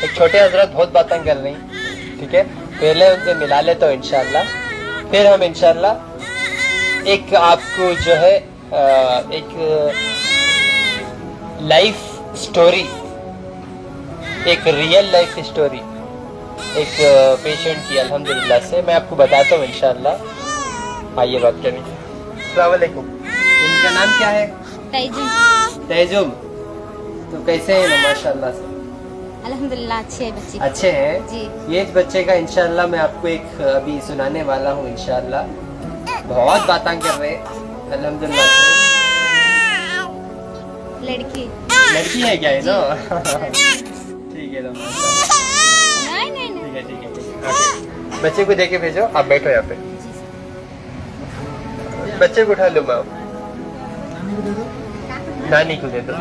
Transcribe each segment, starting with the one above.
एक छोटे हजरत बहुत बातें कर रही, ठीक है, पहले उनसे मिला ले तो इंशाल्लाह, फिर हम इंशाल्लाह एक आपको जो है एक लाइफ स्टोरी, एक रियल लाइफ स्टोरी एक पेशेंट की अल्हम्दुलिल्लाह से मैं आपको बताता हूँ इंशाल्लाह। आइए बात करेंगे। अस्सलाम वालेकुम। इनका नाम क्या है? तैजुम। तो कैसे हैं ना? माशाल्लाह से अल्हम्दुलिल्लाह अच्छे बच्चे। अच्छे हैं जी। ये बच्चे का इंशाल्लाह मैं आपको एक अभी सुनाने वाला हूँ इंशाल्लाह। बहुत बातें कर रहे हैं अल्हम्दुलिल्लाह से। लड़की है क्या ये? नो ठीक है, नहीं ठीक है। बच्चे को देके भेजो, आप बैठो यहाँ पे, बच्चे को उठा लो, मैं नानी को दे दो।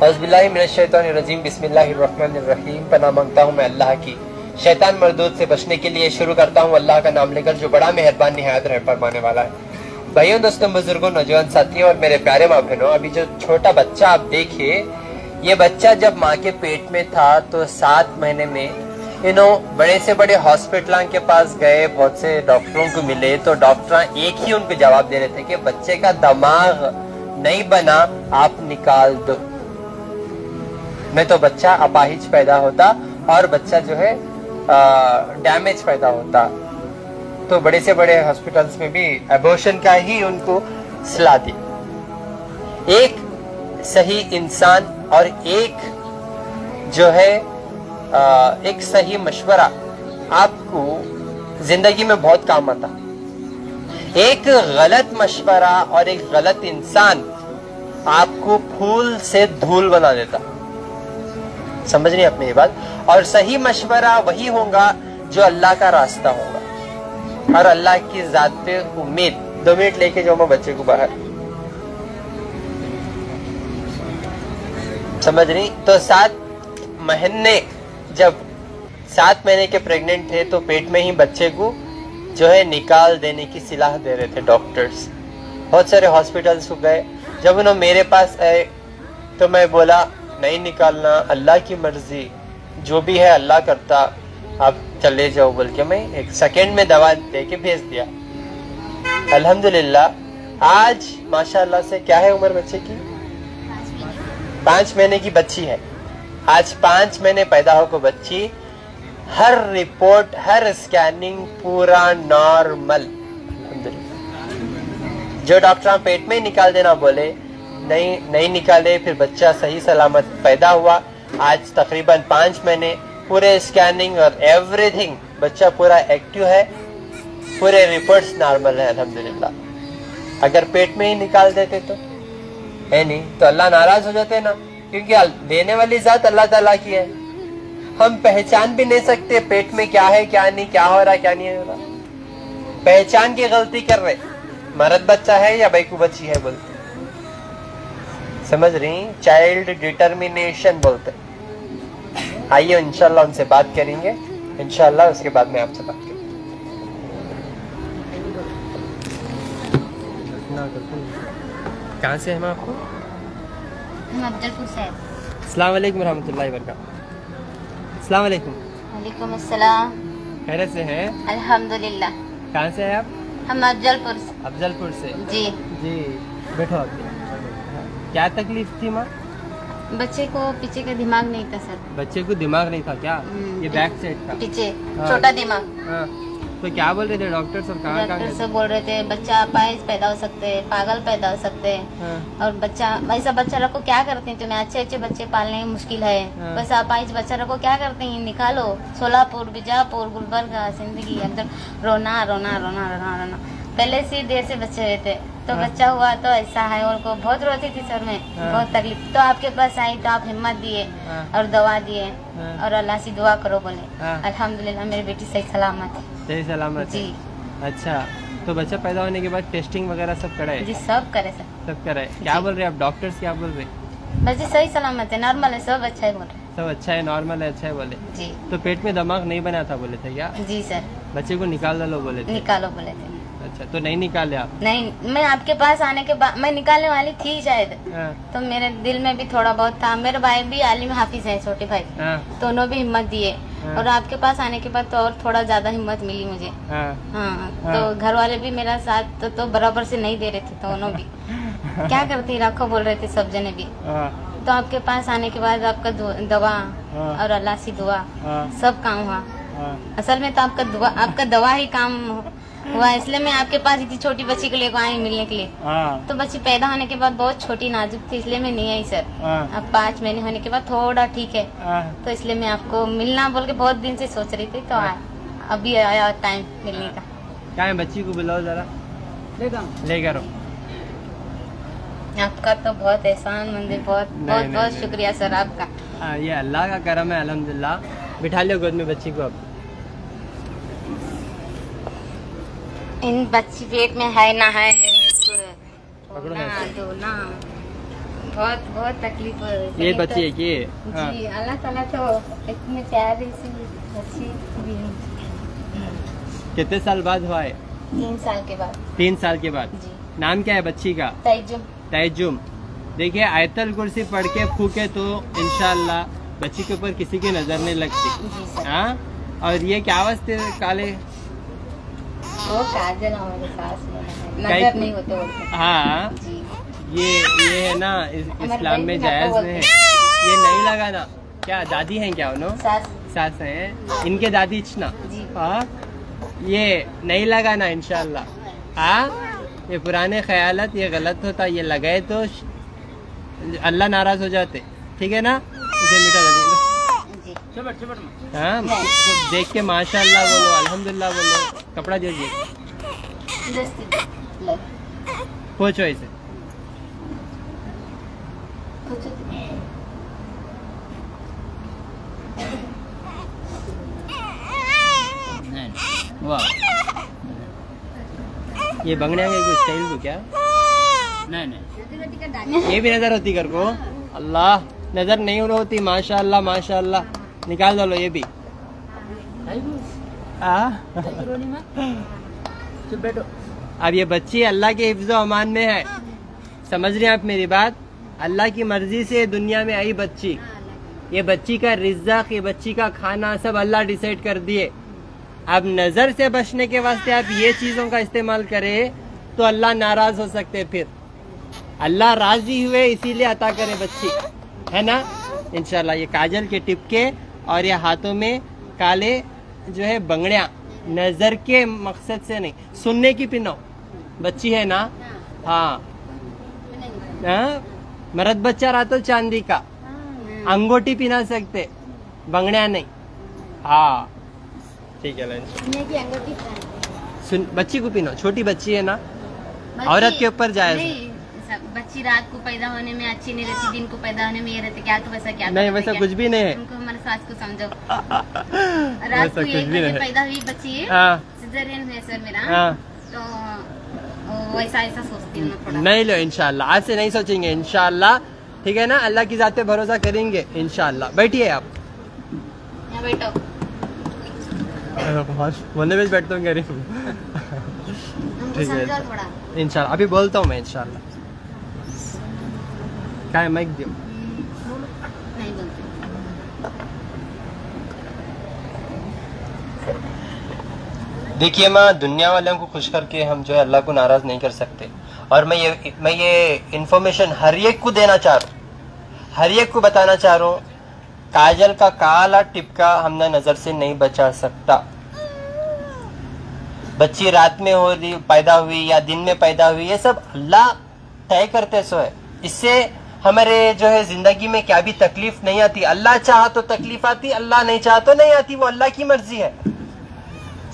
औज़ुबिल्लाहि मिनश्शैतानिर्रजीम, बिस्मिल्लाहिर्रहमानिर्रहीम। पनाह मांगता हूँ मैं अल्लाह की शैतान मरदूद से बचने के लिए। शुरू करता हूँ अल्लाह का नाम लेकर जो बड़ा मेहरबान निहायत रहम फरमाने वाला है। भाइयों, दोस्तों, बुजुर्गों, नौजवान साथियों और मेरे प्यारे माँ बहनों, अभी जो छोटा बच्चा आप देखिए, ये बच्चा जब माँ के पेट में था तो 7 महीने में बड़े से बड़े हॉस्पिटलों के पास गए, बहुत से डॉक्टरों को मिले, तो डॉक्टर एक ही उनको जवाब दे रहे थे कि बच्चे का दिमाग नहीं बना, आप निकाल दो, नहीं तो बच्चा अपाहिज पैदा होता और बच्चा जो है डैमेज पैदा होता। तो बड़े से बड़े हॉस्पिटल्स में भी एबॉर्शन का ही उनको सलाह दी। एक सही इंसान और एक जो है एक सही मशवरा आपको जिंदगी में बहुत काम आता। एक गलत मशवरा और एक गलत इंसान आपको फूल से धूल बना देता। समझ रही अपनी ये बात? और सही मशवरा वही होगा जो अल्लाह का रास्ता होगा और अल्लाह की जात पे उम्मीद। 2 मिनट लेके जाओ मैं बच्चे को बाहर। समझ रही? तो 7 महीने जब 7 महीने के प्रेग्नेंट थे तो पेट में ही बच्चे को जो है निकाल देने की सलाह दे रहे थे डॉक्टर्स। बहुत सारे हॉस्पिटल्स को गए। जब उन्होंने मेरे पास आए तो मैं बोला नहीं निकालना, अल्लाह की मर्जी, जो भी है अल्लाह करता, आप चले जाओ बोल के मैं 1 सेकेंड में दवा दे के भेज दिया। अल्हम्दुलिल्लाह आज माशाल्लाह से क्या है उम्र बच्चे की? 5 महीने की बच्ची है। आज 5 महीने पैदा होकर बच्ची, हर रिपोर्ट हर स्कैनिंग पूरा नॉर्मल। जो डॉक्टर पेट में ही निकाल देना बोले, नहीं निकाले, फिर बच्चा सही सलामत पैदा हुआ। आज तकरीबन 5 महीने, पूरे स्कैनिंग और एवरीथिंग, बच्चा पूरा एक्टिव है, पूरे रिपोर्ट्स नॉर्मल है अल्हम्दुलिल्लाह। अगर पेट में ही निकाल देते तो है नहीं तो अल्लाह नाराज हो जाते ना, क्योंकि देने वाली जात अल्लाह ताला की है। हम पहचान भी नहीं सकते पेट में क्या है क्या नहीं, क्या हो रहा क्या नहीं हो रहा। पहचान की गलती कर रहे, मर्द बच्चा है या बैकू बच्ची है बोलते। समझ रही? चाइल्ड डिटर्मिनेशन बोलते। आइए इंशाल्लाह उनसे बात करेंगे, इंशाल्लाह उसके बाद में आपसे बात करेंगे। कहाँ से हैं आपको? हम अफजलपुर से हैं। अस्सलाम वालेकुम रहमतुल्लाहि व बरकातहू। अस्सलाम वालेकुम। वालेकुम अस्सलाम। खैरियत से हैं? अल्हम्दुलिल्लाह। कहाँ से हैं आप? हम अफजलपुर से। अफजलपुर से। जी जी, बैठो आप। क्या तकलीफ थी माँ? बच्चे को पीछे का दिमाग नहीं था सर। बच्चे को दिमाग नहीं था क्या? ये बैक साइड था पीछे हाँ। छोटा दिमाग। हाँ। तो क्या बोल रहे थे डॉक्टर सब? कहाँ डॉक्टर सब बोल रहे थे बच्चा अपाहिज पैदा हो सकते हैं, पागल पैदा हो सकते हैं। हाँ। और बच्चा वैसा बच्चा रखो क्या करते हैं तुम्हें? अच्छे बच्चे पालने मुश्किल है। हाँ। वैसा अपाहिज बच्चा रखो क्या करते हैं? निकालो। सोलापुर, बीजापुर, गुलबर्गा, जिंदगी एकदम रोना रोना रोना रोना रोना। पहले से देर से बच्चे हुए थे तो हाँ। बच्चा हुआ तो ऐसा है, उनको बहुत रोती थी सर में। हाँ। बहुत तकलीफ। तो आपके पास आई तो आप हिम्मत दिए हाँ। और दवा दिए हाँ। और अल्लाह से दुआ करो बोले। हाँ। अल्हम्दुलिल्लाह मेरी बेटी सही सलामत है। सही सलामत जी। है। अच्छा, तो बच्चा पैदा होने के बाद टेस्टिंग वगैरह सब कराए? जी सब करे सर। सब कराए। क्या बोल रहे हैं आप? डॉक्टर्स क्या बोल रहे? बच्चे सही सलामत है, नॉर्मल है, सब अच्छा है बोल रहे। सब अच्छा है, नॉर्मल है, अच्छा है बोले। जी। तो पेट में दिमाग नहीं बना था बोले थे क्या? जी सर। बच्चे को निकाल डालो बोले थे? निकालो बोले थे। अच्छा, तो नहीं निकाले आप? नहीं, मैं आपके पास आने के बाद मैं निकालने वाली थी शायद, हाँ। तो मेरे दिल में भी थोड़ा बहुत था। मेरे भाई भी आलिम हाफिज है, छोटे भाई, हाँ। दोनों भी हिम्मत दिए, हाँ। और आपके पास आने के बाद तो और थोड़ा ज्यादा हिम्मत मिली मुझे। हाँ। हाँ, हाँ। तो घर वाले भी मेरा साथ तो बराबर से नहीं दे रहे थे, दोनों भी क्या करती रखो बोल रहे थे सब जने भी। हाँ। तो आपके पास आने के बाद आपका दवा हाँ। और अल्लाह से दुआ हाँ। सब काम हुआ। हाँ। असल में तो आपका दवा ही काम हुआ, इसलिए मैं आपके पास इतनी छोटी बच्ची को लेकर आई मिलने के लिए। हाँ। तो बच्ची पैदा होने के बाद बहुत छोटी नाजुक थी, इसलिए मैं नहीं आई सर। हाँ। अब 5 महीने होने के बाद थोड़ा ठीक है, हाँ। तो इसलिए मैं आपको मिलना बोल के बहुत दिन से सोच रही थी, तो अभी आया टाइम मिलने का। क्या है, बच्ची को बुलाओ जरा, ले करो। आपका तो बहुत एहसान मंद है, बहुत बहुत बहुत शुक्रिया सर आपका। ये अल्लाह का करम है, अल्हम्दुलिल्लाह। बिठा लियो गोद में बच्ची को। अब इन बच्ची पेट में है ना है, पकड़ो ना ऐसे। दो ना, बहुत बहुत तकलीफ हो रही। ये बच्ची है कि जी, अल्लाह ताला तो इतनी प्यारी सी बच्ची दी है। कितने साल बाद हुआ है? 3 साल के बाद। 3 साल के बाद। जी। नाम क्या है बच्ची का? तैजुम। तैजुम। देखिए, आयतल कुर्सी पढ़ के फूके तो इंशाल्लाह बच्ची के ऊपर किसी की नजर नहीं लगती। जी सर। हाँ। और ये क्या वास्ते काले? वो काजल हमारे सास में है, कई- नजर नहीं होते बोलते। हाँ, जी। ये है ना, हमारे इस्लाम में बहन जायज को है। बोलते ये नहीं लगाना। क्या दादी हैं क्या उन्होंने? सास। सास है इनके दादी इचना। जी। हाँ, ये नहीं लगाना इंशाल्लाह। हाँ, ये पुराने ख्यालात, ये गलत होता, ये लगाए तो अल्लाह नाराज हो जाते। ठीक है ना? इसे मिटा दे। जी। हाँ, तो देख के माशाल्लाह बोलो, अल्हम्दुलिल्लाह बोलो। कपड़ा दीजिए, दस्ती लो। पूछो इसे। वाह, ये बंगड़िया के कुछ स्टाइल को क्या? नहीं, ये भी नजर होती कर को? अल्लाह, नजर नहीं होती। माशाल्लाह माशाल्लाह। निकाल दो लो ये भी। अब ये बच्ची अल्लाह के हिफ्ज़ो अमान में है, समझ रहे हैं आप मेरी बात? अल्लाह की मर्जी से दुनिया में आई बच्ची। ये बच्ची का रिज़्क़, ये बच्ची का खाना सब अल्लाह डिसाइड कर दिए। अब नजर से बचने के वास्ते आप ये चीजों का इस्तेमाल करें तो अल्लाह नाराज हो सकते। फिर अल्लाह राजी हुए इसीलिए अता करे बच्ची, है ना? इंशाल्लाह। ये काजल के टिपके और ये हाथों में काले जो है बंगड़िया, नजर के मकसद से नहीं, सुनने की पिनो बच्ची है ना। हाँ, हाँ? मर्द बच्चा रहा तो चांदी का अंगूठी पिना सकते, बंगड़िया नहीं। हाँ, ठीक है। सुन, बच्ची को पिनो, छोटी बच्ची है ना, औरत के ऊपर जाए। बच्ची रात को पैदा होने में अच्छी नहीं रहती, दिन को पैदा होने में ये रहती। क्या तो वैसा क्या नहीं, वैसा कुछ भी नहीं है। उनको हमारे सास को समझो। रात को 1 बजे पैदा हुई बच्ची है, सिजेरियन है सर मेरा, तो वैसा ऐसा सोचती हूँ थोड़ा। नहीं लो, इंशाल्लाह आज से नहीं सोचेंगे इंशाल्लाह। ठीक है ना? अल्लाह की जात पे भरोसा करेंगे इंशाल्लाह। बैठिए आप, यहाँ बैठो। बोलने में बैठता हूँ गरीब। ठीक है इंशाल्लाह, अभी बोलता हूँ मैं इंशाल्लाह। क्या है, माइक दियो। नहीं बोलते। देखिए माँ, दुनिया वालों को खुश करके हम जो है अल्लाह को नाराज नहीं कर सकते। और मैं ये इंफॉर्मेशन हर एक को देना चाह रहा हूँ, हर एक को बताना चाह रहा हूँ। काजल का काला टिपका हमने नजर से नहीं बचा सकता। बच्ची रात में हो रही पैदा हुई या दिन में पैदा हुई, ये सब अल्लाह तय करते सो है। इससे हमारे जो है जिंदगी में क्या भी तकलीफ नहीं आती। अल्लाह चाहा तो तकलीफ आती, अल्लाह नहीं चाहा तो नहीं आती। वो अल्लाह की मर्जी है।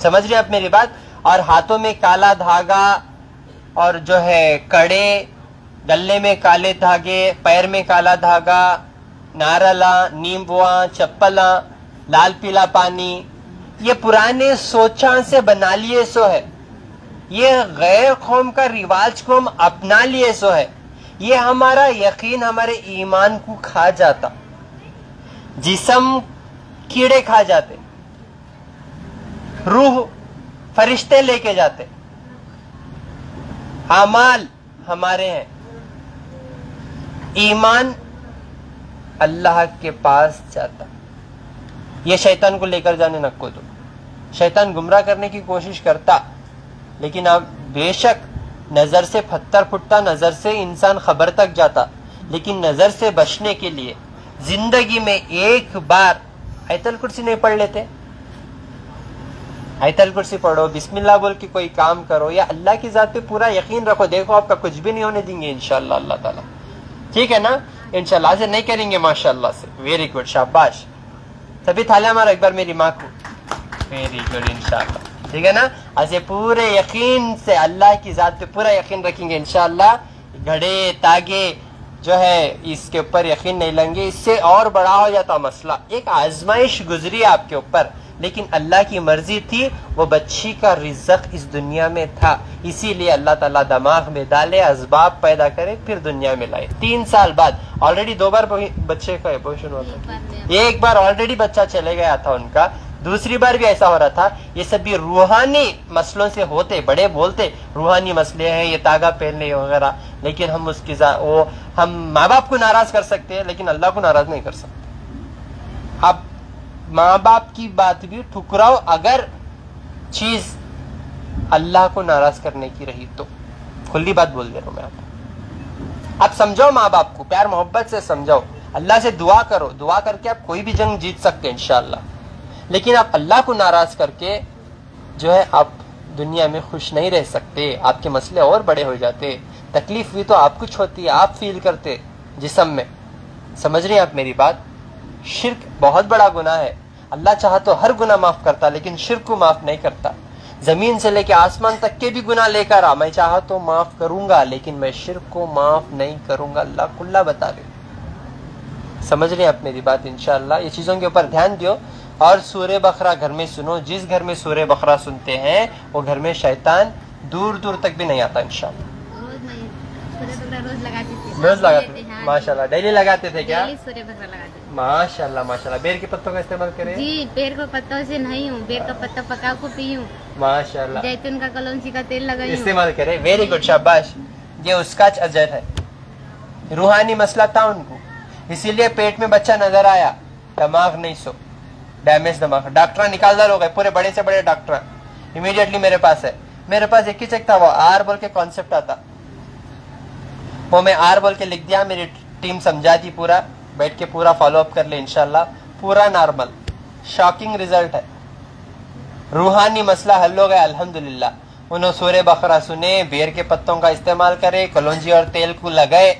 समझ रहे आप मेरी बात? और हाथों में काला धागा और जो है कड़े, गले में काले धागे, पैर में काला धागा, नारला, नींबुआ, चप्पला, लाल पीला पानी, ये पुराने सोचा से बना लिए सो है। ये गैर कौम का रिवाज को हम अपना लिए सो है। ये हमारा यकीन, हमारे ईमान को खा जाता, जिस्म कीड़े खा जाते, रूह फरिश्ते लेके जाते। अमाल हमारे हैं, ईमान अल्लाह के पास जाता। ये शैतान को लेकर जाने न को दो। शैतान गुमराह करने की कोशिश करता, लेकिन अब बेशक नजर से पत्थर फुटता, नजर से इंसान खबर तक जाता, लेकिन नजर से बचने के लिए जिंदगी में एक बार आयतल कुर्सी नहीं पढ़ लेते? आयतल कुर्सी पढ़ो, बिस्मिल्लाह बोल के कोई काम करो, या अल्लाह की जात पे पूरा यकीन रखो, देखो आपका कुछ भी नहीं होने देंगे इंशाअल्लाह अल्लाह ताला। ठीक है ना? इंशाअल्लाह से नहीं करेंगे, माशाअल्लाह से। वेरी गुड, शाबाश। तभी थालियां मारो एक बार मेरी माँ को। वेरी गुड, इंशाअल्लाह। ठीक है ना? ऐसे पूरे यकीन से अल्लाह की जात पे पूरा यकीन रखेंगे इंशाअल्लाह। घड़े तागे जो है इसके ऊपर यकीन नहीं लेंगे, इससे और बड़ा हो जाता मसला। एक आजमाइश गुजरी आपके ऊपर, लेकिन अल्लाह की मर्जी थी, वो बच्ची का रिज़्क इस दुनिया में था, इसीलिए अल्लाह ताला दिमाग में डाले, असबाब पैदा करे, फिर दुनिया में लाए। 3 साल बाद ऑलरेडी 2 बार बच्चे का एबॉर्शन हुआ था। एक बार ऑलरेडी बच्चा चले गया था उनका, दूसरी बार भी ऐसा हो रहा था। ये सब भी रूहानी मसलों से होते, बड़े बोलते रूहानी मसले हैं, ये तागा पहनने वगैरह, लेकिन हम उसकी हम माँ बाप को नाराज कर सकते हैं, लेकिन अल्लाह को नाराज नहीं कर सकते। अब माँ बाप की बात भी ठुकराओ अगर चीज अल्लाह को नाराज करने की रही तो। खुली बात बोल दे रहा हूं मैं आपको। आप समझाओ माँ बाप को, प्यार मोहब्बत से समझाओ, अल्लाह से दुआ करो, दुआ करके आप कोई भी जंग जीत सकते हैं इंशाअल्लाह। लेकिन आप अल्लाह को नाराज करके जो है आप दुनिया में खुश नहीं रह सकते, आपके मसले और बड़े हो जाते। तकलीफ भी तो आप कुछ होती है, आप फील करते जिस्म में। समझ रहे हैं आप मेरी बात? शिर्क बहुत बड़ा गुनाह है। अल्लाह चाहा तो हर गुनाह माफ करता, लेकिन शिर्क को माफ नहीं करता। जमीन से लेके आसमान तक के भी गुनाह लेकर आ, मैं चाहा तो माफ करूंगा, लेकिन मैं शिर्क को माफ नहीं करूंगा, अल्लाह खुला बता दे। समझ रहे हैं आप मेरी बात? इंशाअल्लाह ये चीजों के ऊपर ध्यान दियो। और सूरे बकरा घर में सुनो, जिस घर में सूरे बकरा सुनते हैं वो घर में शैतान दूर दूर तक भी नहीं आता इंशाअल्लाह। रोज लगाते थे? माशाल्लाह। डेली लगाते थे क्या? माशाल्लाह माशाल्लाह। बेर के पत्तों का इस्तेमाल करें? जी, बेर के पत्तों से नहीं हूँ, बेर का पत्ता पका को पी हूँ। माशाल्लाह। जैतून का कलौंजी का तेल लगा इस्तेमाल करे। वेरी गुड, शाबाश। ये उसका अजर है, रूहानी मसला था उनको, इसीलिए पेट में बच्चा नजर आया, दिमाग नहीं सो, डैमेज दिमाग। डॉक्टर निकाल हो गए, पूरे बड़े से बड़े डॉक्टर इमीडिएटली मेरे पास है। मेरे पास एक ही चेक था, वो आर बोल के कॉन्सेप्ट आता, वो मैं आर बोल के लिख दिया, मेरी टीम समझा दी, पूरा बैठ के पूरा फॉलो अप कर ले इंशाल्लाह, पूरा नॉर्मल। शॉकिंग रिजल्ट है, रूहानी मसला हल हो गया अल्हम्दुलिल्लाह। उन्होंने सूरे बकरा सुने, बेर के पत्तों का इस्तेमाल करे, कलौंजी और तेल को लगाए,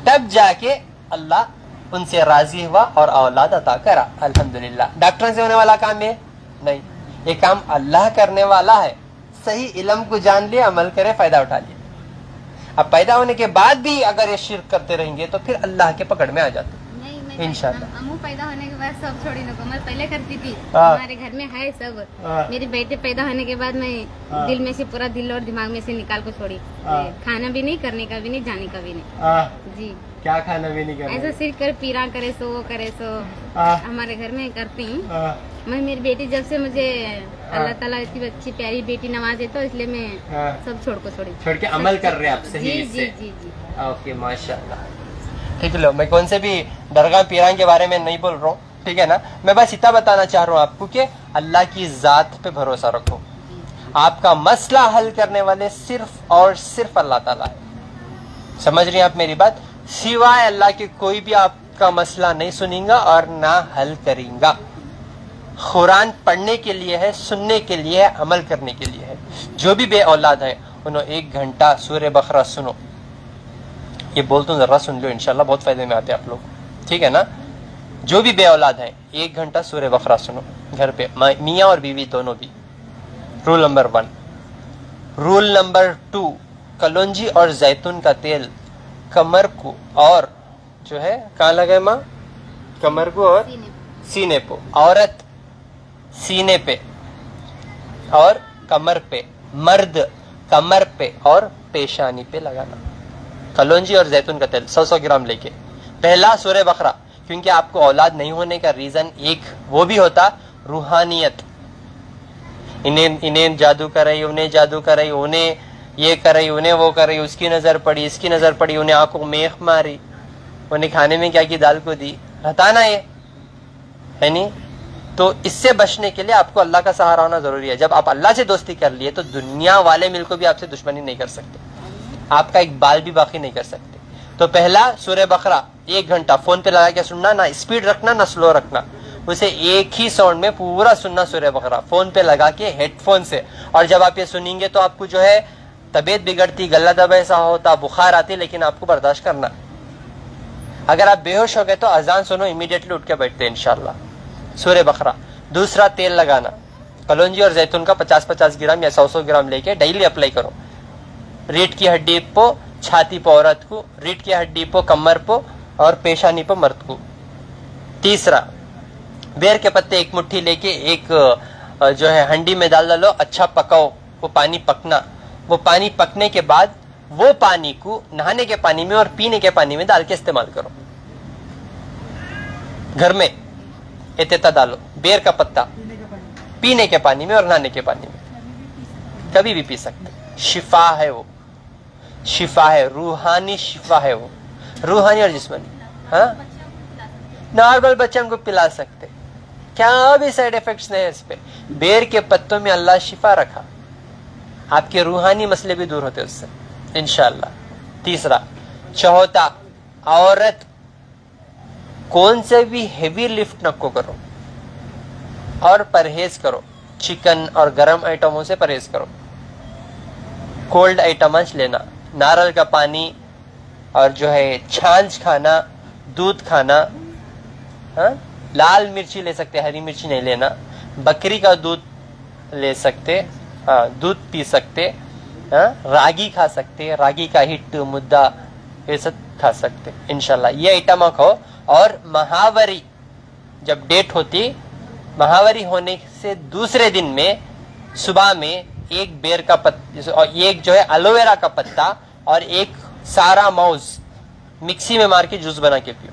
तब जाके अल्लाह उनसे राजी हुआ और औलाद अता करा अल्हम्दुलिल्लाह। डॉक्टर से होने वाला काम ये नहीं, ये काम अल्लाह करने वाला है। सही इल्म को जान लिए, अमल करे, फायदा उठा लिए। अब पैदा होने के बाद भी अगर ये शिर्क करते रहेंगे तो फिर अल्लाह के पकड़ में आ जाते इंशाल्लाह। अम्मू पैदा होने के बाद सब छोड़ी नको, मैं पहले करती थी, हमारे घर में है सब। मेरे बेटे पैदा होने के बाद मैं दिल में से पूरा दिल और दिमाग में से निकाल को छोड़ी, खाना भी नहीं, करने का भी नहीं, जाने का भी नहीं। जी, क्या खाना भी नहीं करना, ऐसा सिर्फ कर पीरा करे सो वो करे सो हमारे घर में करती हूँ मैं। मेरी बेटी जब से मुझे अल्लाह ताला इतनी अच्छी प्यारी बेटी नवाजे, तो इसलिए मैं सब छोड़ के अमल कर रहे हैं आप। सही? जी जी जी जी, ओके, माशाल्लाह। ठीक है, लो, मैं कौन से भी दरगाह पीरान के बारे में नहीं बोल रहा हूँ, ठीक है ना। मैं बस इतना बताना चाह रहा हूँ आपको कि अल्लाह की जात पे भरोसा रखो। आपका मसला हल करने वाले सिर्फ और सिर्फ अल्लाह ताला है। समझ रही हैं आप मेरी बात? सिवाय अल्लाह के कोई भी आपका मसला नहीं सुनेगा और ना हल करेगा। कुरान पढ़ने के लिए है, सुनने के लिए है, अमल करने के लिए है। जो भी बे औलाद है उन्होंने 1 घंटा सूरे बकरा सुनो। ये बोलता हूँ, जरा सुन लो, इंशाल्लाह बहुत फायदे में आते हैं आप लोग, ठीक है ना। जो भी बे औलाद है 1 घंटा सूरे बकरा सुनो घर पे, मियाँ और बीवी दोनों भी। Rule number 1। रूल नंबर 2, कलौंजी और जैतून का तेल कमर को और जो है कहाँ लगे माँ? कमर को और सीने पे। औरत सीने पे और कमर पे, मर्द कमर पे और पेशानी पे लगाना। कलौंजी और जैतून का तेल 100-100 ग्राम लेके। पहला सूरे बकरा, क्योंकि आपको औलाद नहीं होने का रीजन एक वो भी होता रूहानियत। इन्हें जादू कर रही, उन्हें जादू कर रही, उन्हें ये कर रही, उन्हें वो कर रही, उसकी नजर पड़ी, इसकी नजर पड़ी, उन्हें आंखों में मेख मारी, उन्हें खाने में क्या की, दाल को दी, हटाना ये है नहीं। तो इससे बचने के लिए आपको अल्लाह का सहारा होना जरूरी है। जब आप अल्लाह से दोस्ती कर लिए तो दुनिया वाले मिलकर भी आपसे दुश्मनी नहीं कर सकते, आपका एक बाल भी बाकी नहीं कर सकते। तो पहला सूरह बकरा 1 घंटा फोन पे लगा के सुनना, ना स्पीड रखना ना स्लो रखना, उसे एक ही साउंड में पूरा सुनना सूरह बकरा फोन पे लगा के हेडफोन से। और जब आप ये सुनेंगे तो आपको जो है तबीयत बिगड़ती, गला दबा ऐसा होता, बुखार आती, लेकिन आपको बर्दाश्त करना। अगर आप बेहोश हो गए तो अजान सुनो, इमीडिएटली उठ के बैठते इंशाल्लाह। सूरह बकरा। दूसरा, तेल लगाना, कलौंजी और जैतून का 50-50 ग्राम या 100-100 ग्राम लेके डेली अप्लाई करो। रीढ़ की हड्डी पो, छाती पर औरत को, रीढ़ की हड्डी पो कमर पो और पेशानी पर मर्द को। तीसरा, बेर के पत्ते 1 मुट्ठी लेके एक जो है हंडी में डाल डालो, अच्छा पकाओ, वो पानी पकना, वो पानी पकने के बाद वो पानी को नहाने के पानी में और पीने के पानी में डाल के इस्तेमाल करो। घर में एतेता डालो, बेर का पत्ता पीने के पानी में और नहाने के पानी में, कभी भी पी सकते। शिफा है वो, शिफा है, रूहानी शिफा है वो, रूहानी और जिस्मानी। हाँ, नॉर्मल बच्चे को पिला सकते, क्या भी साइड इफेक्ट्स नहीं है इस पे। बेर के पत्तों में अल्लाह शिफा रखा, आपके रूहानी मसले भी दूर होते उससे इंशाअल्लाह। तीसरा, चौथा, औरत कौन से भी हेवी लिफ्ट नको करो और परहेज करो, चिकन और गरम आइटमों से परहेज करो। कोल्ड आइटम्स लेना, नारियल का पानी और जो है छाछ खाना, दूध खाना। हाँ, लाल मिर्ची ले सकते, हरी मिर्ची नहीं लेना। बकरी का दूध ले सकते, हाँ, दूध पी सकते। हाँ, रागी खा सकते, रागी का हिट, मुद्दा, ये सब खा सकते इंशाल्लाह। ये आइटम खाओ। और महावरी जब डेट होती, महावरी होने से दूसरे दिन में सुबह में एक बेर का पत्ता और एक जो है एलोवेरा का पत्ता और एक सारा मौज मिक्सी में मार के जूस बना के पियो,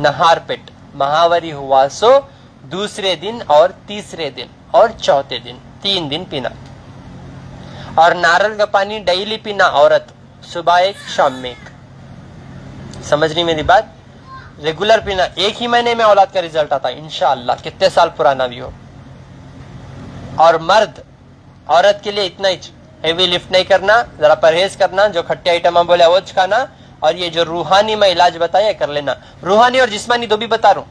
नहार पेट। महावरी हुआ सो दूसरे दिन और तीसरे दिन और चौथे दिन, 3 दिन पीना। और नारियल का पानी डेली पीना औरत, सुबह एक शाम में एक। समझ रही मेरी बात? रेगुलर पीना, 1 ही महीने में औलाद का रिजल्ट आता है इंशाअल्लाह, कितने साल पुराना भी हो। और मर्द, औरत के लिए इतना ही, हेवी लिफ्ट नहीं करना, जरा परहेज करना, जो खट्टे आइटम बोले वो खाना, और ये जो रूहानी में इलाज बताया कर लेना। रूहानी और जिस्मानी दो भी बता रहा हूं।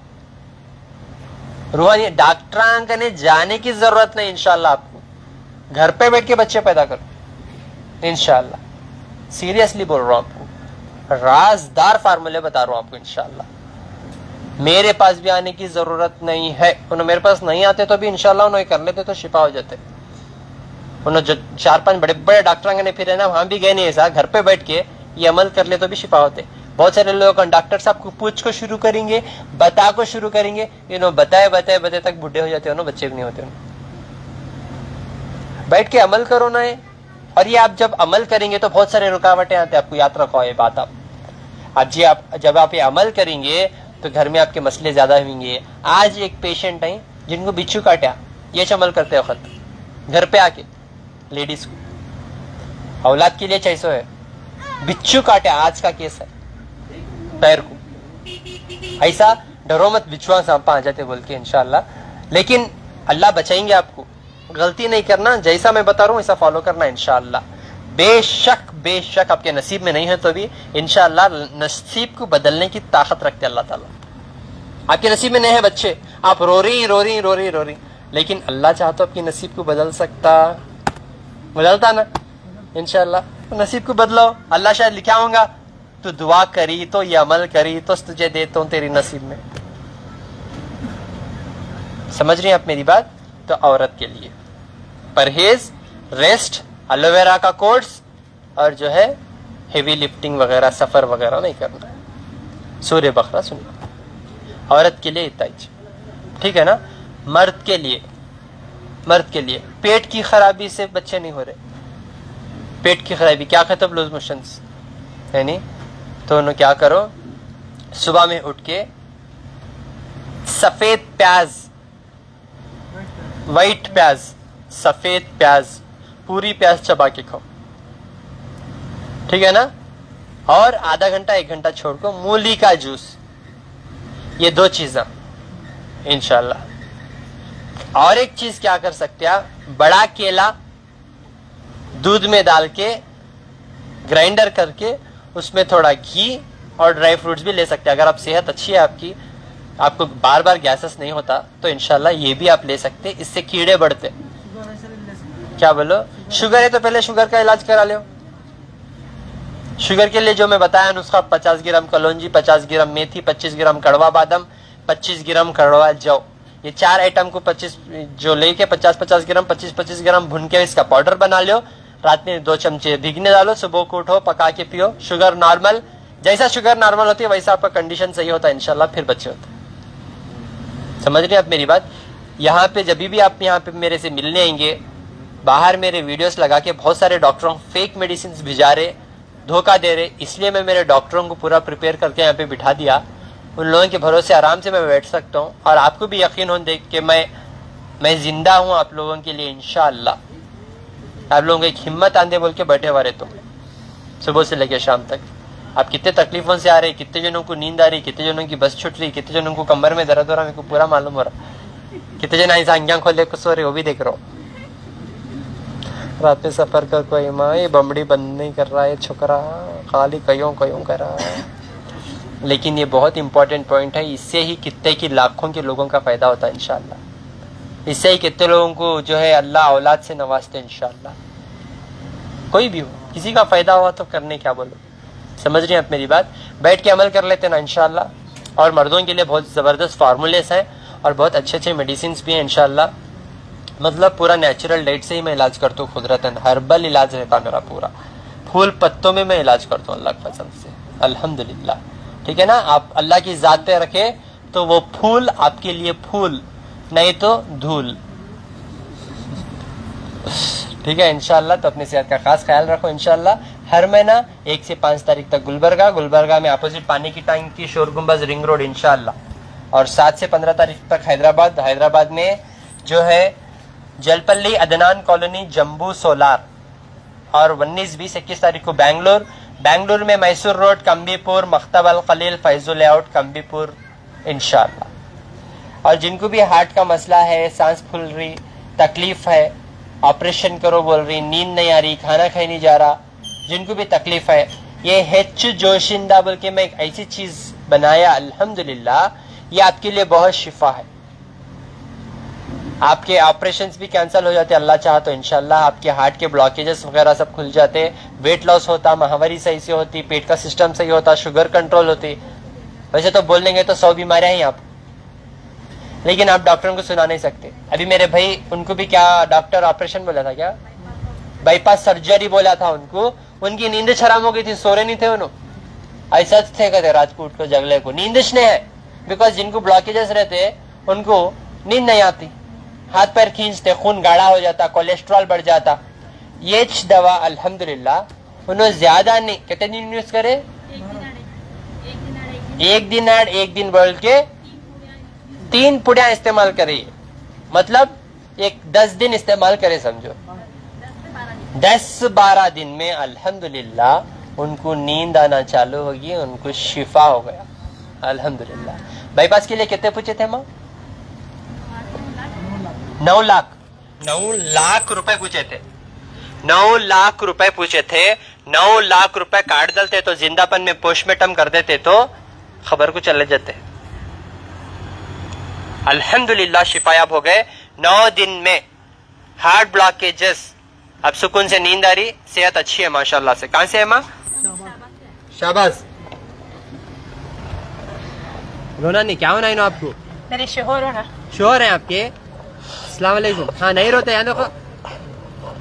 रूहानी डॉक्टर ने जाने की जरूरत नहीं इंशाअल्लाह, आपको घर पे बैठ के बच्चे पैदा करो इंशाअल्लाह। सीरियसली बोल रहा हूं आपको, राजदार फार्मूले बता रहा हूं आपको इंशाअल्लाह। मेरे पास भी आने की जरूरत नहीं है, उन्हें मेरे पास नहीं आते तो भी इंशाअल्लाह उन्हें कर लेते तो शिफा हो जाते। उन्हें 4-5 बड़े बड़े डॉक्टर ने फिर है ना, वहां भी गए नहीं, ऐसा घर पे बैठ के ये अमल कर ले तो भी शिफा होते। बहुत सारे लोग डॉक्टर साहब को पूछ को शुरू करेंगे, बता को शुरू करेंगे, बताए बताए बताए तक बुढ़े हो जाते हो, बच्चे भी नहीं होते। बैठ के अमल करो ना ये। और ये आप जब अमल करेंगे तो बहुत सारे रुकावटें आते हैं, आपको याद रखो ये बात। आप जब आप ये अमल करेंगे तो घर में आपके मसले ज्यादा होंगे। आज एक पेशेंट है जिनको बिच्छू काटा, ये अमल करते वक्त घर पे आके, लेडीज को औलाद के लिए चाहिए है, बिच्छू काटे, आज का केस है, पैर को। ऐसा डरो मत, बिच्छुआ सांपा आ जाते बोल के इंशाअल्लाह। लेकिन अल्लाह बचाएंगे आपको, गलती नहीं करना, जैसा मैं बता रहा हूँ ऐसा फॉलो करना इंशाअल्लाह। बेशक आपके नसीब में नहीं है तो भी इंशाअल्लाह नसीब को बदलने की ताकत रखते अल्लाह ताला। आपके नसीब में नहीं है बच्चे, आप रो रही, लेकिन अल्लाह चाहे तो आपकी नसीब को बदल सकता, बदलता ना इंशाअल्लाह। नसीब को बदलो, अल्लाह शायद लिखा होगा तू दुआ करी तो ये अमल करी तो तुझे देता हूं तेरी नसीब में। समझ रही हैं आप मेरी बात? तो औरत के लिए परहेज, रेस्ट, एलोवेरा का कोर्स और जो है हेवी लिफ्टिंग वगैरह, सफर वगैरह नहीं करना। सूरह बकरा सुनना औरत के लिए इतना ही, ठीक है ना। मर्द के लिए पेट की खराबी से बच्चे नहीं हो रहे, पेट की खराबी क्या कहते हैं, लूज मोशंस है नहीं, तो उन्हें क्या करो, सुबह में उठ के सफेद प्याज, व्हाइट प्याज, सफेद प्याज, पूरी प्याज चबा के खाओ, ठीक है ना। और आधा घंटा 1 घंटा छोड़ को मूली का जूस, ये 2 चीजें इंशाल्लाह। और एक चीज क्या कर सकते हैं आप, बड़ा केला दूध में डाल के ग्राइंडर करके उसमें थोड़ा घी और ड्राई फ्रूट्स भी ले सकते हैं। अगर आप सेहत अच्छी है आपकी, आपको बार बार गैसेस नहीं होता, तो इंशाल्लाह ये भी आप ले सकते, इससे कीड़े बढ़ते। क्या बोलो, शुगर है तो पहले शुगर का इलाज करा लो। शुगर के लिए जो मैं बताया नुस्खा, 50 ग्राम कलौंजी, 50 ग्राम मेथी, 25 ग्राम कड़वा बादाम, 25 ग्राम कड़वा जौ, ये 4 आइटम को 25 जो लेके 50-50 ग्राम 25-25 ग्राम भून के इसका पाउडर बना लो। रात में 2 चमचे भीगने डालो, सुबह को उठो पका के पियो। शुगर नॉर्मल, जैसा शुगर नॉर्मल होती है वैसा आपका कंडीशन सही होता है इंशाल्लाह, फिर बच्चे होते हैं। समझ रहे हैं आप मेरी बात। यहाँ पे जब भी आप यहाँ पे मेरे से मिलने आएंगे, बाहर मेरे वीडियोस लगा के बहुत सारे डॉक्टरों फेक मेडिसिन भिजा रहे, धोखा दे रहे, इसलिए मैं मेरे डॉक्टरों को पूरा प्रिपेयर करके यहाँ पे बिठा दिया। उन लोगों के भरोसे आराम से मैं बैठ सकता हूँ और आपको भी यकीन हो देख के मैं जिंदा हूँ आप लोगों के लिए इंशाअल्लाह। आप लोगों को एक हिम्मत आंदे बोल के बैठे हुए तो सुबह से लेकर शाम तक। आप कितने तकलीफों से आ रहे, कितने जनों को नींद आ रही, कितने जनों की बस छूट रही, कितने जनों को कमर में दर्द हो रहा, मेरे को पूरा मालूम हो रहा। कितने जन ऐसा आंखें खोले कुछ सो रहे, वो भी देख रहा हूँ। रात में सफर कर कोई माँ ये बमड़ी बंद नहीं कर रहा है छोकरा, खाली कयों कयों कर रहा है। लेकिन ये बहुत इंपॉर्टेंट पॉइंट है, इससे ही कितने की लाखों के लोगों का फायदा होता है इंशाल्लाह। इससे ही कितने लोगों को जो है अल्लाह औलाद से नवाजते हैं इंशाल्लाह। कोई भी हो, किसी का फायदा हुआ तो करने क्या बोलो। समझ रहे हैं आप मेरी बात। बैठ के अमल कर लेते हैं ना इंशाल्लाह। और मर्दों के लिए बहुत जबरदस्त फार्मूलेस हैं और बहुत अच्छे अच्छे मेडिसिन भी हैं इंशाल्लाह। मतलब पूरा नेचुरल डाइट से ही मैं इलाज करता हूँ, कुदरतन हर्बल इलाज रहता मेरा पूरा। फूल पत्तों में मैं इलाज करता हूँ अल्लाह की कसम से, अल्हम्दुलिल्लाह। ठीक है ना। आप अल्लाह की जात पे रखे तो वो फूल आपके लिए फूल, नहीं तो धूल। ठीक है इंशाल्लाह। तो अपनी सेहत का खास ख्याल रखो इंशाल्लाह। हर महीना 1 से 5 तारीख तक गुलबर्गा में अपोजिट पानी की टंकी शोर गुंबज रिंग रोड इंशाल्लाह। और 7 से 15 तारीख तक हैदराबाद में जो है जलपल्ली अदनान कॉलोनी जम्बू सोलार। और 19-20-21 तारीख को बैंगलोर में मैसूर रोड कंबीपुर मख्तब अल खलील फैजुल लेआउट कंबीपुर इंशाल्लाह। और जिनको भी हार्ट का मसला है, सांस फूल रही, तकलीफ है, ऑपरेशन करो बोल रही, नींद नहीं आ रही, खाना खाई नहीं जा रहा, जिनको भी तकलीफ है, ये हेच जोशिंदा बोल के मैं एक ऐसी चीज बनाया अल्हम्दुलिल्लाह, ये आपके लिए बहुत शिफा है। आपके ऑपरेशंस भी कैंसिल हो जाते अल्लाह चाहा तो इंशाल्लाह। आपके हार्ट के ब्लॉकेजेस वगैरह सब खुल जाते, वेट लॉस होता, महावारी सही से होती, पेट का सिस्टम सही होता, शुगर कंट्रोल होती। वैसे तो बोल देंगे तो 100 बीमारियां हैं आप, लेकिन आप डॉक्टरों को सुना नहीं सकते। अभी मेरे भाई, उनको भी क्या डॉक्टर ऑपरेशन बोला था, क्या बाईपास सर्जरी बोला था उनको, उनकी नींद खराब हो गई थी, सोरे नहीं थे उन्होंने। ऐसा थे कहते राजपूत को जगले को नींद नहीं है, बिकॉज जिनको ब्लॉकेजेस रहते उनको नींद नहीं आती, हाथ पैर खींचते, खून गाढ़ा हो जाता, कोलेस्ट्रॉल बढ़ जाता। ये दवा अल्हम्दुलिल्लाह उन्होंने ज्यादा नहीं, कितने दिन यूज करे, एक दिन बोल के 3 पुड़ियां इस्तेमाल करे, मतलब 10 दिन इस्तेमाल करे समझो। 10-12 दिन में अल्हम्दुलिल्लाह उनको नींद आना चालू होगी, उनको शिफा हो गया अल्हम्दुलिल्लाह। बाईपास के लिए कितने पूछे थे माँ? 9 लाख रुपए पूछे थे। 9 लाख रुपए पूछे थे। 9 लाख रुपए काट डालते तो जिंदापन में पोस्टमार्टम कर देते तो खबर को चले जाते। अल्हम्दुलिल्लाह शिफायाब हो गए 9 दिन में। हार्ट ब्लॉकेजेस, अब सुकून से नींद आ रही, सेहत अच्छी है माशाल्लाह से। कहां से है माँ? शाबाश। रोना नहीं, क्या होना है ना आपको? मेरे शोहर होना। शोहर है आपके? अस्सलाम वालेकुम। हाँ नहीं रोते, यहाँ देखो,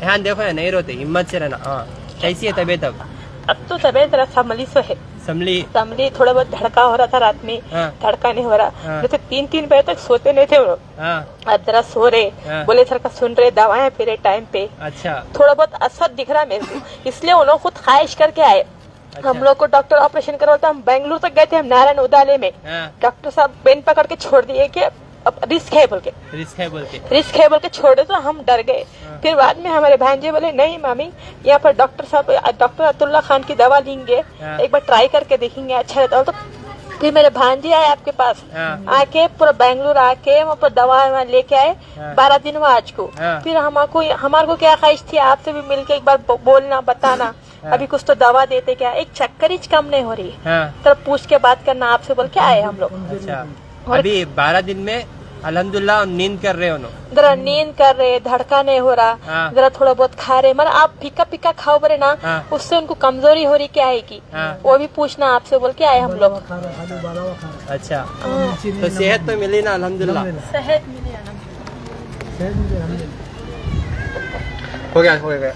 यहाँ देखो, यहाँ नहीं रोते, हिम्मत से रहना। हाँ कैसी है तबीयत अब तो तबीयत जरा संभली सो है। संभली थोड़ा बहुत धड़का हो रहा था रात में। हाँ। धड़का नहीं हो रहा। हाँ। तो 3-3 बजे तक सोते नहीं थे वो। हाँ। अब जरा सो रहे। हाँ। बोले सर का सुन रहे, दवाएं फिर टाइम पे। अच्छा। थोड़ा बहुत असर दिख रहा मेरे को, इसलिए उन्होंने खुद ख्वाहिश करके आए। अच्छा। हम लोग को डॉक्टर ऑपरेशन करवाता, हम बेंगलुरु तक गए थे, हम नारायण उदाले में। हाँ। डॉक्टर साहब पेन पकड़ के छोड़ दिए कि अब रिस्क है बोल के छोड़े तो हम डर गए। फिर बाद में हमारे भांजे बोले नहीं मामी, यहाँ पर डॉक्टर अतुल्ला खान की दवा लेंगे, एक बार ट्राई करके देखेंगे, अच्छा रहता। तो फिर मेरे भांजे आए आपके पास, आके पूरा बेंगलुरु आके वहाँ पर दवा लेके आए, 12 दिन हुआ आज को। फिर हमारे को क्या ख्वाहिश थी आपसे भी मिलके एक बार बोलना, बताना, अभी कुछ तो दवा देते क्या, एक चक्कर ही कम नहीं हो रही, तब पूछ के बात करना आपसे बोल के आए हम लोग। अच्छा, अभी 12 दिन में अल्हम्दुलिल्लाह नींद कर रहे हो? जरा नींद कर रहे, धड़का नहीं हो रहा, जरा थोड़ा बहुत खा रहे, मतलब आप फीका फीका खाओ बरे ना, उससे उनको कमजोरी हो रही क्या है की, वो भी पूछना आपसे बोल के आए हम लोग। अच्छा, तो सेहत तो मिली ना? अल्हम्दुलिल्लाह सेहत मिली, हो गया।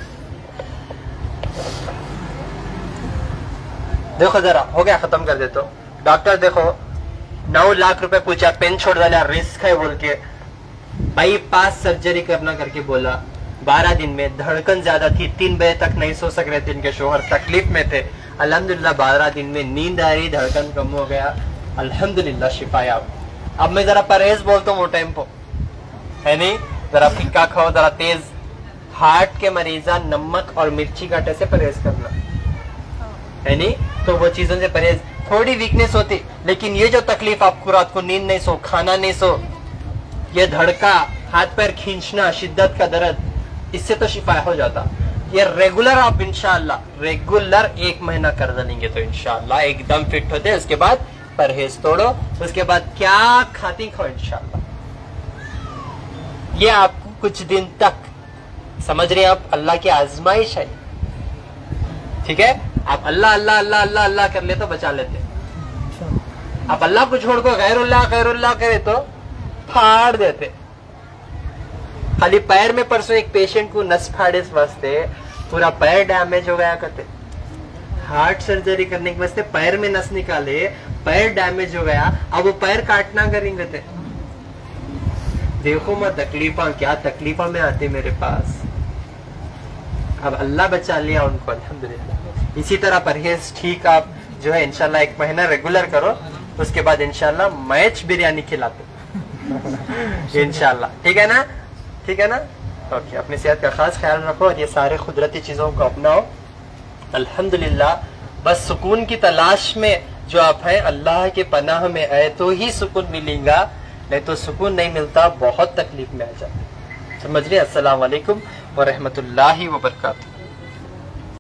देखो जरा, हो गया, खत्म कर देते। डॉक्टर देखो 9 लाख रुपए पूछा, पेन छोड़ डाला, रिस्क है बोल के, बाईपास सर्जरी करना करके बोला। 12 दिन में धड़कन ज्यादा थी, 3 बजे तक नहीं सो सक रहे थे, इनके शोहर तकलीफ में थे। अल्हम्दुलिल्लाह 12 दिन में नींद आ रही, धड़कन कम हो गया, अल्हम्दुलिल्लाह शिफाया। अब मैं जरा परहेज बोलता हूँ, वो टाइम को है नहीं, जरा फीका खाओ, जरा तेज। हार्ट के मरीजा नमक और मिर्ची काटे से परहेज करना है नहीं, तो वो चीजों से परहेज। थोड़ी वीकनेस होती, लेकिन ये जो तकलीफ आपको, रात को नींद नहीं सो, खाना नहीं सो, ये धड़का, हाथ पैर खींचना, शिद्दत का दर्द, इससे तो शिफा हो जाता। ये रेगुलर आप इंशाअल्लाह रेगुलर 1 महीना कर देंगे तो इंशाअल्लाह एकदम फिट होते। उसके बाद परहेज तोड़ो, उसके बाद क्या खाती खाओ इंशाअल्लाह। ये आपको कुछ दिन तक, समझ रहे हैं आप, अल्लाह की आजमाइश है, ठीक है। आप अल्लाह अल्लाह अल्लाह अल्लाह अल्लाह कर ले तो बचा लेते, आप अल्लाह को छोड़ को गैरुल्लाह गैरुल्लाह करे तो फाड़ देते। खाली पैर में परसों एक पेशेंट को नस फाड़े वास्ते पूरा पैर डैमेज हो गया करते, हार्ट सर्जरी करने के वास्ते पैर में नस निकाले, पैर डैमेज हो गया, अब वो पैर काटना करेंगे थे। देखो मैं तकलीफा, क्या तकलीफा में आते मेरे पास, अब अल्लाह बचा लिया उनको अल्हम्दुलिल्लाह। इसी तरह परहेज ठीक आप जो है इंशाल्लाह 1 महीना रेगुलर करो, उसके बाद इंशाल्लाह मैच बिरयानी खिलाते इंशाल्लाह, ठीक है ना, ठीक है ना। ओके, अपनी सेहत का खास ख्याल रखो और ये सारे कुदरती चीजों को अपनाओ अल्हम्दुलिल्लाह। बस सुकून की तलाश में जो आप हैं, अल्लाह के पनाह में आए तो ही सुकून मिलेगा, नहीं तो सुकून नहीं मिलता, बहुत तकलीफ में आ जाते। समझ रहे। अस्सलाम वालेकुम व रहमतुल्लाहि व बरकातहू।